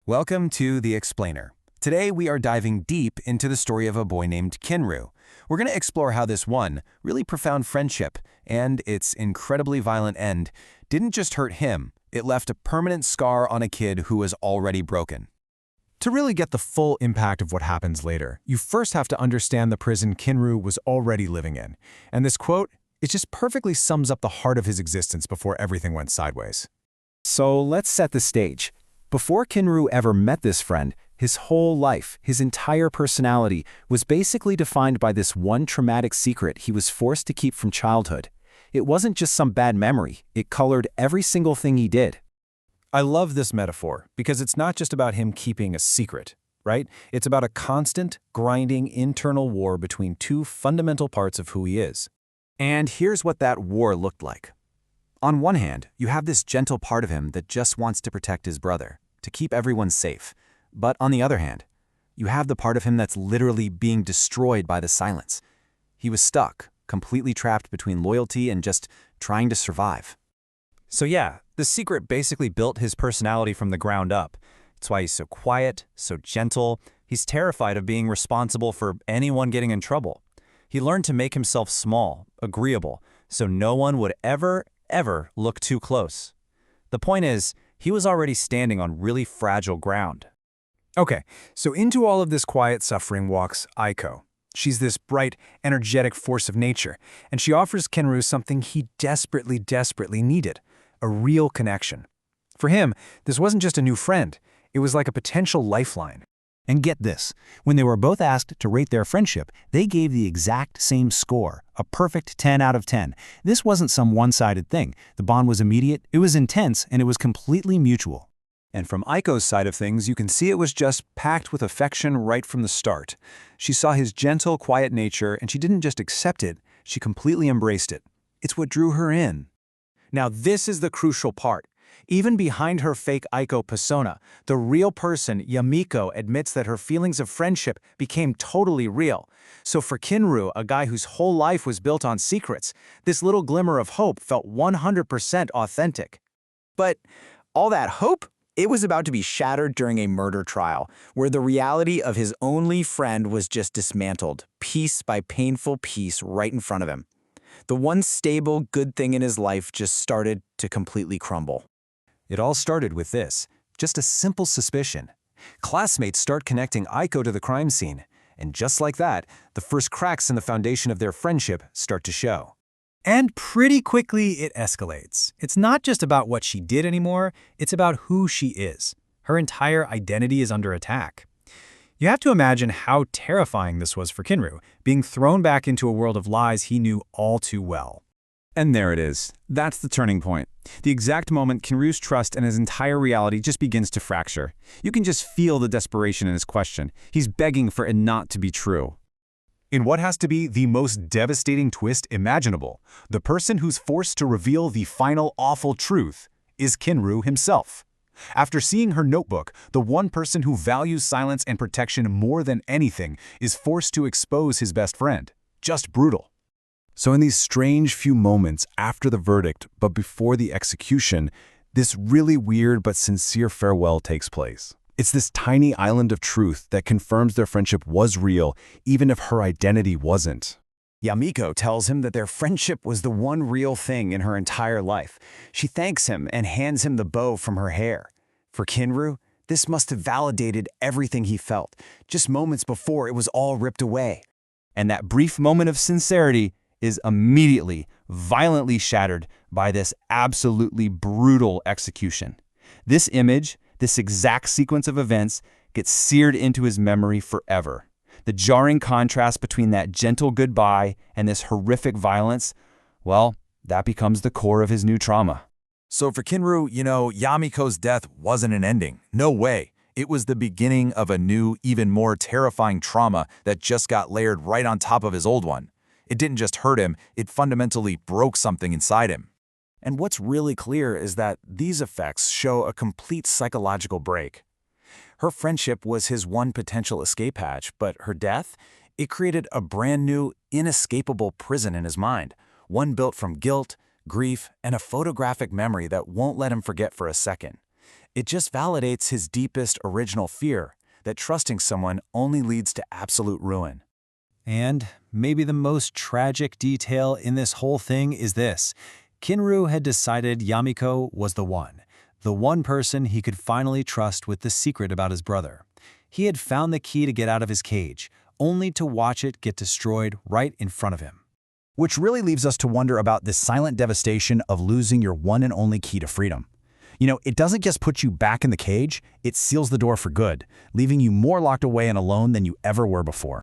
Welcome to The Explainer. Today we are diving deep into the story of a boy named Kinru. We're going to explore how this one really profound friendship and its incredibly violent end didn't just hurt him, it left a permanent scar on a kid who was already broken. To really get the full impact of what happens later, you first have to understand the prison Kinru was already living in. And this quote, it just perfectly sums up the heart of his existence before everything went sideways. So let's set the stage. Before Kinru ever met this friend, his whole life, his entire personality, was basically defined by this one traumatic secret he was forced to keep from childhood. It wasn't just some bad memory, it colored every single thing he did. I love this metaphor because it's not just about him keeping a secret, right? It's about a constant, grinding internal war between two fundamental parts of who he is. And here's what that war looked like. On one hand, you have this gentle part of him that just wants to protect his brother, to keep everyone safe. But on the other hand, you have the part of him that's literally being destroyed by the silence. He was stuck, completely trapped between loyalty and just trying to survive. So yeah, the secret basically built his personality from the ground up. It's why he's so quiet, so gentle. He's terrified of being responsible for anyone getting in trouble. He learned to make himself small, agreeable, so no one would ever look too close. The point is, he was already standing on really fragile ground. Okay, so into all of this quiet suffering walks Aiko. She's this bright, energetic force of nature, and she offers Kinru something he desperately needed, a real connection. For him, this wasn't just a new friend, it was like a potential lifeline. And get this, when they were both asked to rate their friendship, they gave the exact same score, a perfect 10 out of 10. This wasn't some one-sided thing. The bond was immediate, it was intense, and it was completely mutual. And from Aiko's side of things, you can see it was just packed with affection right from the start. She saw his gentle, quiet nature, and she didn't just accept it, she completely embraced it. It's what drew her in. Now this is the crucial part. Even behind her fake Aiko persona, the real person, Yamiko, admits that her feelings of friendship became totally real. So for Kinru, a guy whose whole life was built on secrets, this little glimmer of hope felt 100% authentic. But all that hope? It was about to be shattered during a murder trial, where the reality of his only friend was just dismantled, piece by painful piece right in front of him. The one stable, good thing in his life just started to completely crumble. It all started with this, just a simple suspicion. Classmates start connecting Aiko to the crime scene, and just like that, the first cracks in the foundation of their friendship start to show. And pretty quickly it escalates. It's not just about what she did anymore, it's about who she is. Her entire identity is under attack. You have to imagine how terrifying this was for Kinru, being thrown back into a world of lies he knew all too well. And there it is. That's the turning point. The exact moment Kinru's trust and his entire reality just begins to fracture. You can just feel the desperation in his question. He's begging for it not to be true. In what has to be the most devastating twist imaginable, the person who's forced to reveal the final awful truth is Kinru himself. After seeing her notebook, the one person who values silence and protection more than anything is forced to expose his best friend. Just brutal. So in these strange few moments after the verdict, but before the execution, this really weird but sincere farewell takes place. It's this tiny island of truth that confirms their friendship was real, even if her identity wasn't. Yamiko tells him that their friendship was the one real thing in her entire life. She thanks him and hands him the bow from her hair. For Kinru, this must have validated everything he felt, just moments before it was all ripped away. And that brief moment of sincerity is immediately, violently shattered by this absolutely brutal execution. This image, this exact sequence of events, gets seared into his memory forever. The jarring contrast between that gentle goodbye and this horrific violence, well, that becomes the core of his new trauma. So for Kinru, Yamiko's death wasn't an ending. No way. It was the beginning of a new, even more terrifying trauma that just got layered right on top of his old one. It didn't just hurt him, it fundamentally broke something inside him. And what's really clear is that these effects show a complete psychological break. Her friendship was his one potential escape hatch, but her death, it created a brand new, inescapable prison in his mind, one built from guilt, grief, and a photographic memory that won't let him forget for a second. It just validates his deepest original fear, that trusting someone only leads to absolute ruin. And maybe the most tragic detail in this whole thing is this. Kinru had decided Yamiko was the one person he could finally trust with the secret about his brother. He had found the key to get out of his cage, only to watch it get destroyed right in front of him. Which really leaves us to wonder about this silent devastation of losing your one and only key to freedom. You know, it doesn't just put you back in the cage, it seals the door for good, leaving you more locked away and alone than you ever were before.